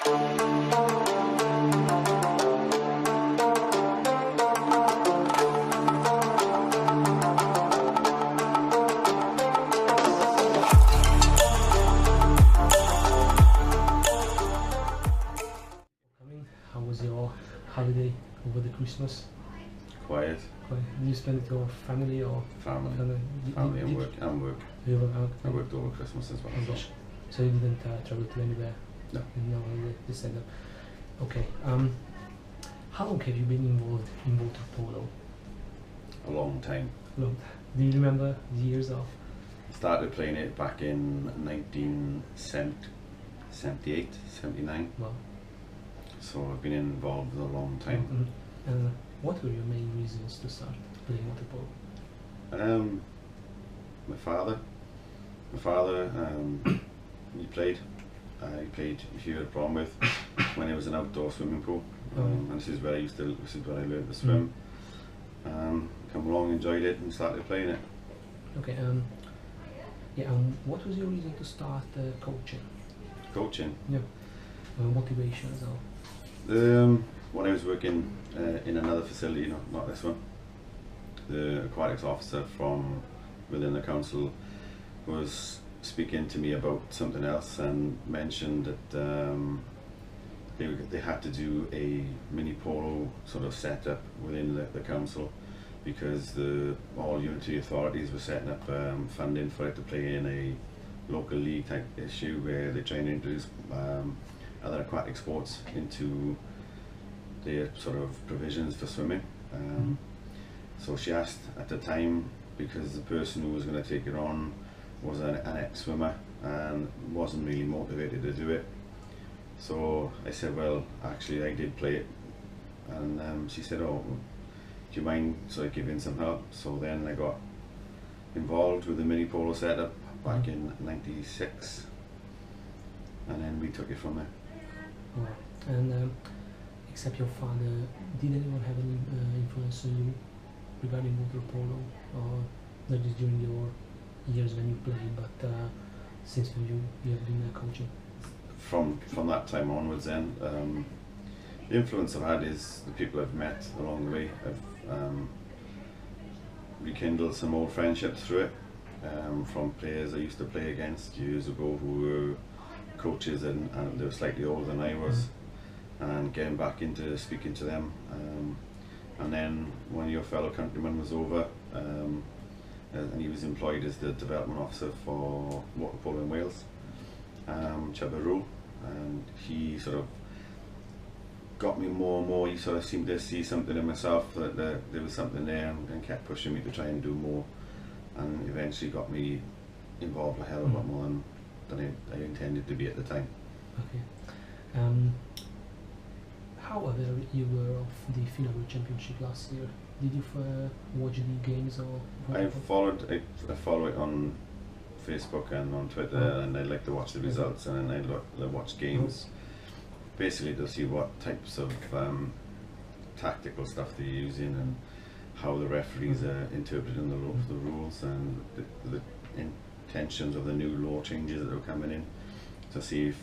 How was your holiday over the Christmas? Quiet. Quiet. Did you spend it with your family or? Family and work. I worked over Christmas as well. So you didn't travel to anywhere? No. No, they said that. Okay. How long have you been involved in water polo? A long time. Long. Do you remember the years of? Started playing it back in 1978, 79. Wow. So I've been involved a long time. What were your main reasons to start playing water polo? My father, he played here at Bronwydd when it was an outdoor swimming pool, and this is where I learned to swim. Come along, enjoyed it, and started playing it. Okay. What was your reason to start coaching? Coaching. Yeah. Motivation as well. When I was working in another facility, not this one, the aquatics officer from within the council was speaking to me about something else and mentioned that they had to do a mini polo sort of setup within the council, because all unitary authorities were setting up funding for it to play in a local league type issue where they're trying to introduce other aquatic sports into their sort of provisions for swimming. So she asked at the time, because the person who was going to take it on was an ex-swimmer and wasn't really motivated to do it. So I said, well, actually I did play it, and she said, oh, do you mind sort of giving some help? So then I got involved with the mini polo setup back in '96, and then we took it from there. Wow. And except your father, did anyone have any influence on you regarding water polo, or not just during your years when you played, but since when you have been coaching? From that time onwards, then the influence I've had is the people I've met along the way. I've rekindled some old friendships through it, from players I used to play against years ago who were coaches and they were slightly older than I was, and getting back into speaking to them. And then one of your fellow countrymen was over, and he was employed as the development officer for water polo in Wales, Darryl, and he sort of got me more and more. He sort of seemed to see something in myself, that there was something there, and kept pushing me to try and do more, and eventually got me involved a hell of a lot more than I intended to be at the time. Okay. How aware you were of the Pinnacle Championship last year? Did you watch the games or? I follow it on Facebook and on Twitter, and I like to watch the results, and I watch games, basically to see what types of tactical stuff they're using and how the referees are interpreting the rules and the intentions of the new law changes that are coming in, to see if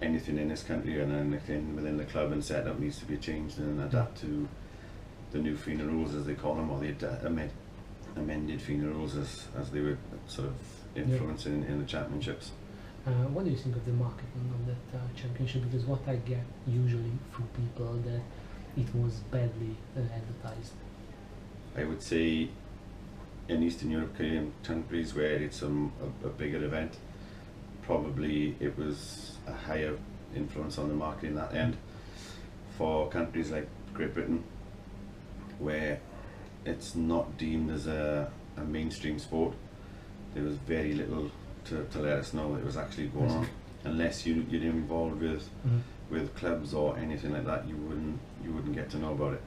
anything in this country and anything within the club and setup needs to be changed and adapt to the new FINA rules, as they call them, or the amended FINA rules as they were sort of influencing in the championships. What do you think of the marketing of that championship? Because what I get usually from people that it was badly advertised. I would say in Eastern European countries where it's a bigger event, probably it was a higher influence on the marketing that end. For countries like Great Britain, where it's not deemed as a mainstream sport, there was very little to let us know it was actually going on, unless you're involved with clubs or anything like that. You wouldn't get to know about it.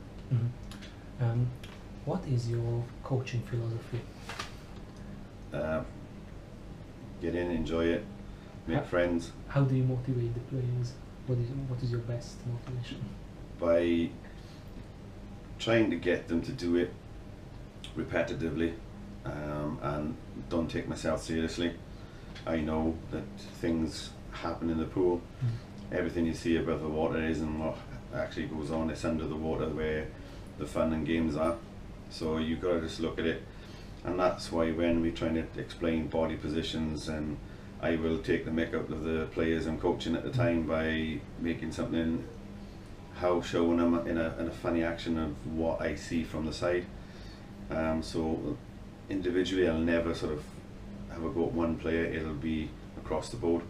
What is your coaching philosophy? Get in, enjoy it, make friends. How do you motivate the players? What is your best motivation? By trying to get them to do it repetitively, and don't take myself seriously. I know that things happen in the pool, everything you see above the water isn't what actually goes on. It's under the water where the fun and games are. So you've got to just look at it, and that's why when we're trying to explain body positions, and I will take the mick out of the players I'm coaching at the time by making something, showing them in a funny action of what I see from the side. So individually I'll never sort of have a go at one player, it'll be across the board.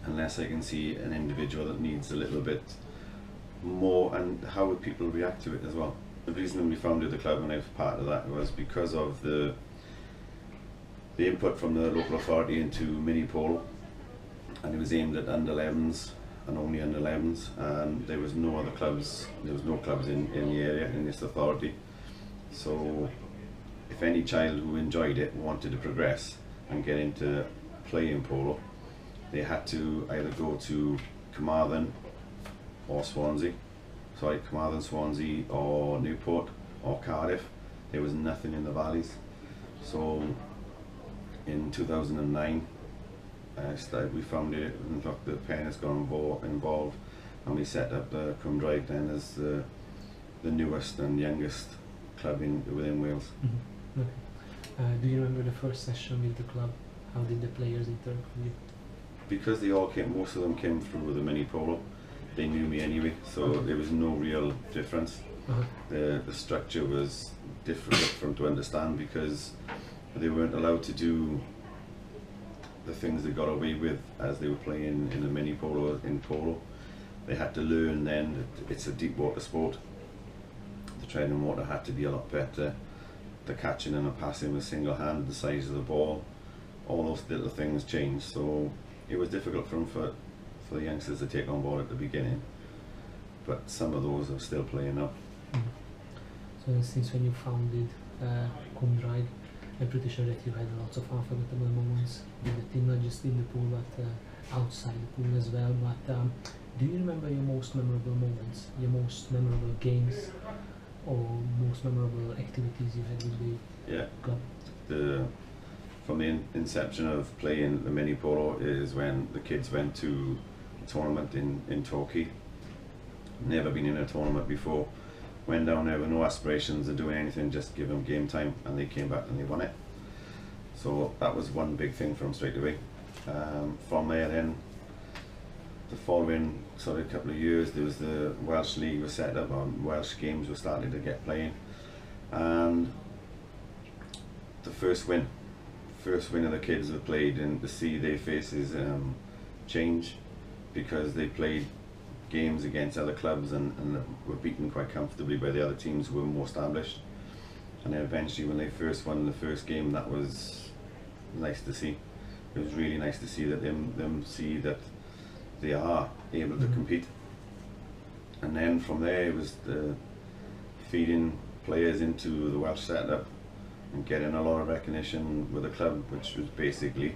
Unless I can see an individual that needs a little bit more, and how would people react to it as well. The reason we founded the club, and I was part of that, was because of the input from the local authority into mini polo, and it was aimed at under 11s and only under 11s, and there was no other clubs, there was no clubs in the area, in this authority. So if any child who enjoyed it wanted to progress and get into playing polo, they had to either go to Carmarthen or Swansea, or Newport or Cardiff. There was nothing in the valleys. So in 2009 we found it, and look, the parents got involved, and we set up the Cwm Draig then as the newest and youngest club within Wales. Okay. Do you remember the first session with the club? How did the players interact with you? Because they all came, most of them came through with the mini polo, they knew me anyway, so there was no real difference. The structure was different for them to understand, because they weren't allowed to do the things they got away with as they were playing in the mini polo, in polo. They had to learn then that it's a deep water sport. The treading water had to be a lot better. The catching and the passing with single hand, the size of the ball, all those little things changed. So it was difficult for them, for the youngsters to take on board at the beginning, but some of those are still playing now. So since when you founded Cwm Draig, I'm pretty sure that you had lots of unforgettable moments with the team, not just in the pool but outside the pool as well. But do you remember your most memorable moments, your most memorable games, or most memorable activities you had with the club? From the inception of playing the mini polo is when the kids went to a tournament in Turkey. Never been in a tournament before. Went down there with no aspirations of doing anything, just give them game time, and they came back and they won it. So that was one big thing for them straight away. From there then, the following sort of couple of years, there was the Welsh League was set up, and Welsh Games were starting to get playing, and the first win of the kids that played, and to see their faces change, because they played games against other clubs and were beaten quite comfortably by the other teams who were more established. And then eventually when they first won the first game, that was nice to see. It was really nice to see that them see that they are able to compete. And then from there it was the feeding players into the Welsh setup and getting a lot of recognition with the club, which was basically,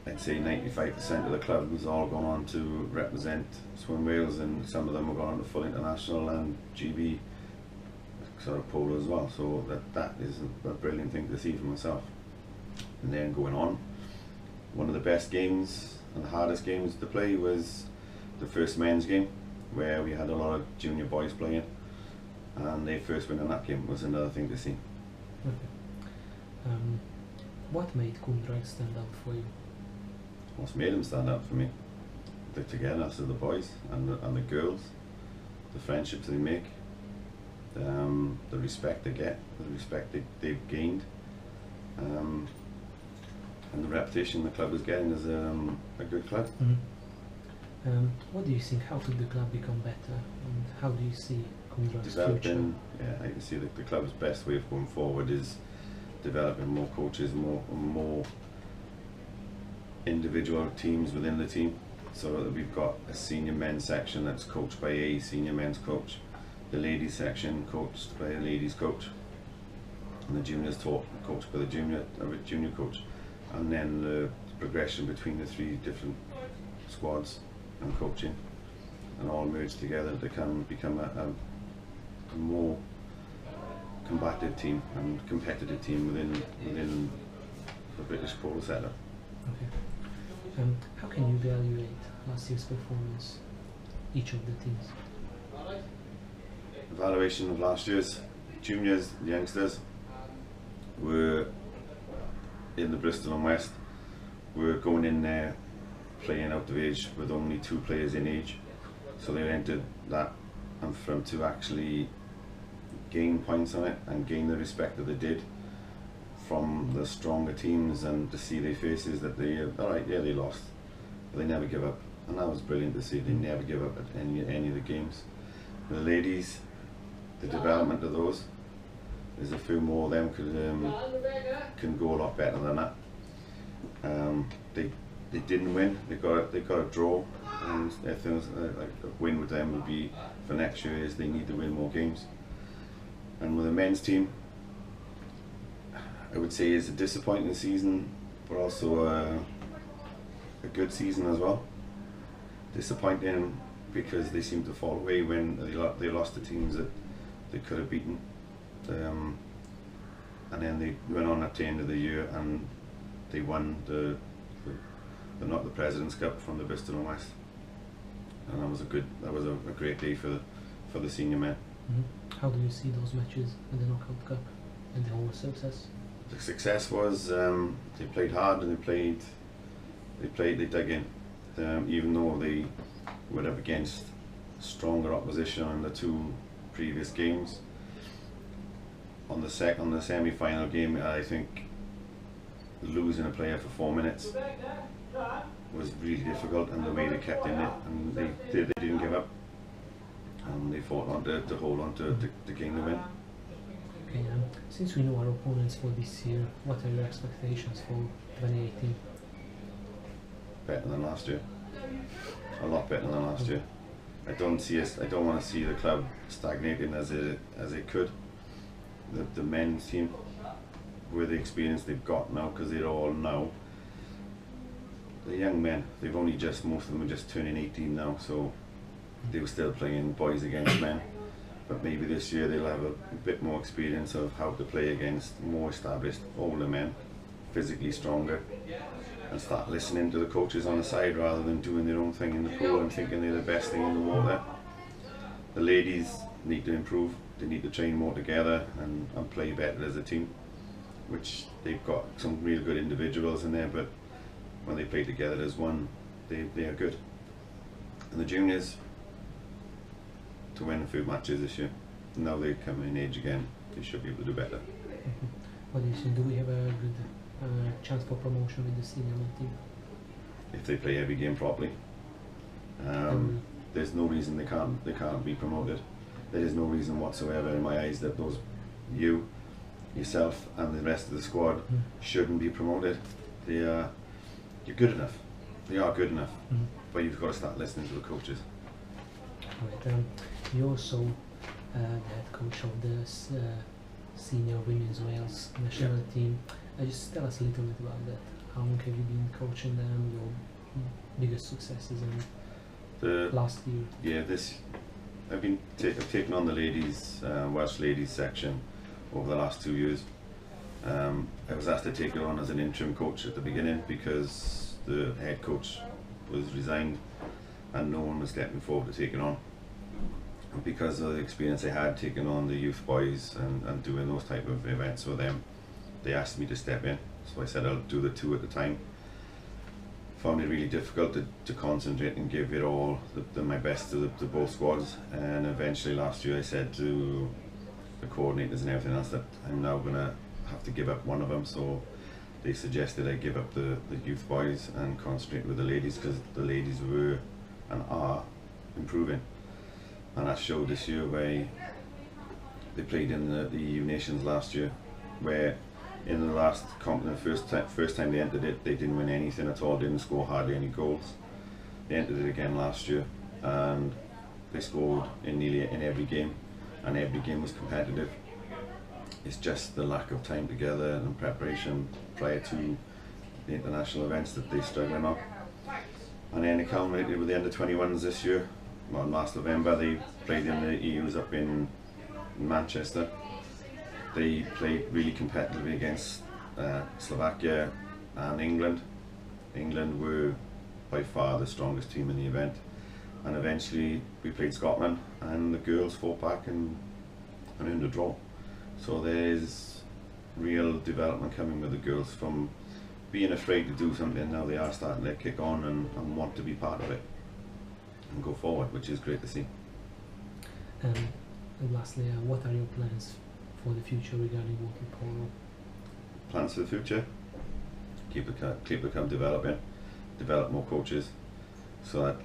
I'd say 95% of the club was all gone on to represent Swim Wales, and some of them were gone on to full international and GB sort of polo as well. So that is a brilliant thing to see for myself. And then going on, one of the best games and the hardest games to play was the first men's game, where we had a lot of junior boys playing, and their first win in that game was another thing to see. Okay. What made Cwm Draig stand out for you? What's made them stand out for me? The togetherness of the boys and the girls, the friendships they make, the respect they get, the respect they've gained, and the reputation the club is getting as a good club. What do you think? How could the club become better, and how do you see Cwm Draig's future? Yeah, I can see that the club's best way of going forward is developing more coaches, more individual teams within the team, so that we've got a senior men's section that's coached by a senior men's coach, the ladies section coached by a ladies coach, and the juniors coached by the junior coach, and then the progression between the three different squads and coaching, and all merged together to become a more combative team and competitive team within the British polo setup. Okay. How can you evaluate last year's performance, each of the teams? Evaluation of last year's juniors, youngsters, were in the Bristol and West. We're going in there playing out of age with only 2 players in age, so they entered that, and for them to actually gain points on it and gain the respect that they did from the stronger teams, and to see their faces that they, alright, yeah, they lost, but they never give up, and that was brilliant to see. They never give up at any of the games. The ladies, the development of those, there's a few more of them can go a lot better than that. They didn't win. They got a draw, and I think like a win with them would be for next year is they need to win more games. And with the men's team, I would say it's a disappointing season, but also a good season as well. Disappointing because they seem to fall away when they lost the teams that they could have beaten, and then they went on at the end of the year and they won the not the President's Cup from the Bristol and West, and that was a great day for the senior men. Mm-hmm. How do you see those matches in the Knockout Cup and the whole success? The success was they played hard, and they dug in, even though they were up against stronger opposition in the 2 previous games. On the semi-final game, I think losing a player for 4 minutes was really difficult, and the way they kept in it, and they didn't give up, and they fought on to hold on to gain the win. Okay, since we know our opponents for this year, what are your expectations for 2018? Better than last year, a lot better than last year. I don't want to see the club stagnating as it could. The men's team, with the experience they've got now, because they're all now, the young men, most of them are just turning 18 now, so they were still playing boys against men. But maybe this year they'll have a bit more experience of how to play against more established older men, physically stronger, and start listening to the coaches on the side rather than doing their own thing in the pool and thinking they're the best thing in the water. The ladies need to improve. They need to train more together and play better as a team, which they've got some real good individuals in there, but when they play together as one, they are good. And the juniors, to win a few matches this year, now they come in age again, they should be able to do better. What do you think? Do we have a good chance for promotion with the senior men team? If they play every game properly, there's no reason they can't be promoted. There is no reason whatsoever in my eyes that yourself and the rest of the squad shouldn't be promoted. You're good enough. They are good enough, but you've got to start listening to the coaches. Right, you're also the head coach of the senior women's Wales national team. Just tell us a little bit about that. How long have you been coaching them? Your biggest successes in the last year? Yeah, I've taken on the ladies, Welsh ladies section over the last 2 years. I was asked to take it on as an interim coach at the beginning because the head coach was resigned and no one was stepping forward to take it on. And because of the experience I had taking on the youth boys and doing those type of events with them, they asked me to step in. So I said I'll do the 2 at a time. Found it really difficult to concentrate and give it all my best to both squads, and eventually last year I said to the coordinators and everything else that I'm now going to have to give up one of them, so they suggested I give up the youth boys and concentrate with the ladies, because the ladies were and are improving, and that showed this year where they played in the EU Nations last year, where in the last first time they entered it, they didn't win anything at all, didn't score hardly any goals. They entered it again last year and they scored in every game, and every game was competitive. It's just the lack of time together and preparation prior to the international events that they're struggling on. And then it culminated with the under-21s this year. Well, last November they played in the EUs up in Manchester. They played really competitively against Slovakia and England. England were by far the strongest team in the event. And eventually we played Scotland, and the girls fought back and earned a draw. So there's real development coming with the girls from being afraid to do something. Now they are starting to kick on and want to be part of it and go forward, which is great to see. And lastly, what are your plans for the future regarding water polo? Plans for the future? Keep the club developing, develop more coaches, so that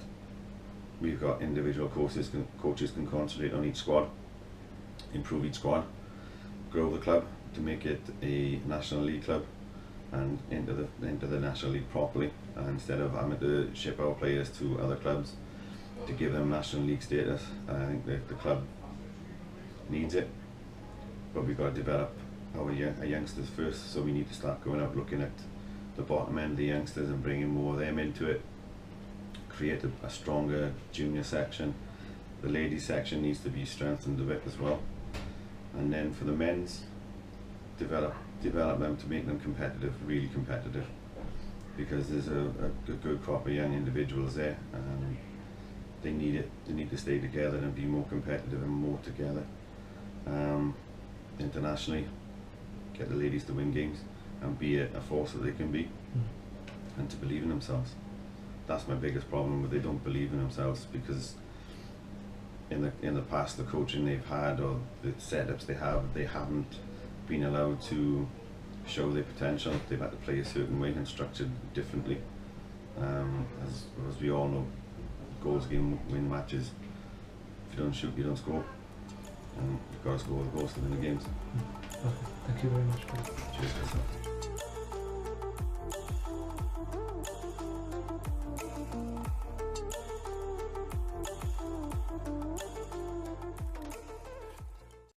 we've got individual coaches can concentrate on each squad, improve each squad, grow the club to make it a National League club and into the National League properly, and instead of having to ship our players to other clubs to give them National League status. I think the club needs it, but we've got to develop our youngsters first, so we need to start going out looking at the bottom end of the youngsters and bringing more of them into it, create a stronger junior section. The ladies section needs to be strengthened a bit as well, and then for the men's, develop them to make them competitive, really competitive, because there's a good crop of young individuals there, and they need it. They need to stay together and be more competitive and more together. Internationally, get the ladies to win games and be a force that they can be, and to believe in themselves. That's my biggest problem, where they don't believe in themselves, because in the past, the coaching they've had or the setups they haven't been allowed to show their potential. They've had to play a certain way and structured differently. As we all know, goals game win matches. If you don't shoot, you don't score, and you've got to score the goals to win the games. Okay. Thank you very much for that. Cheers.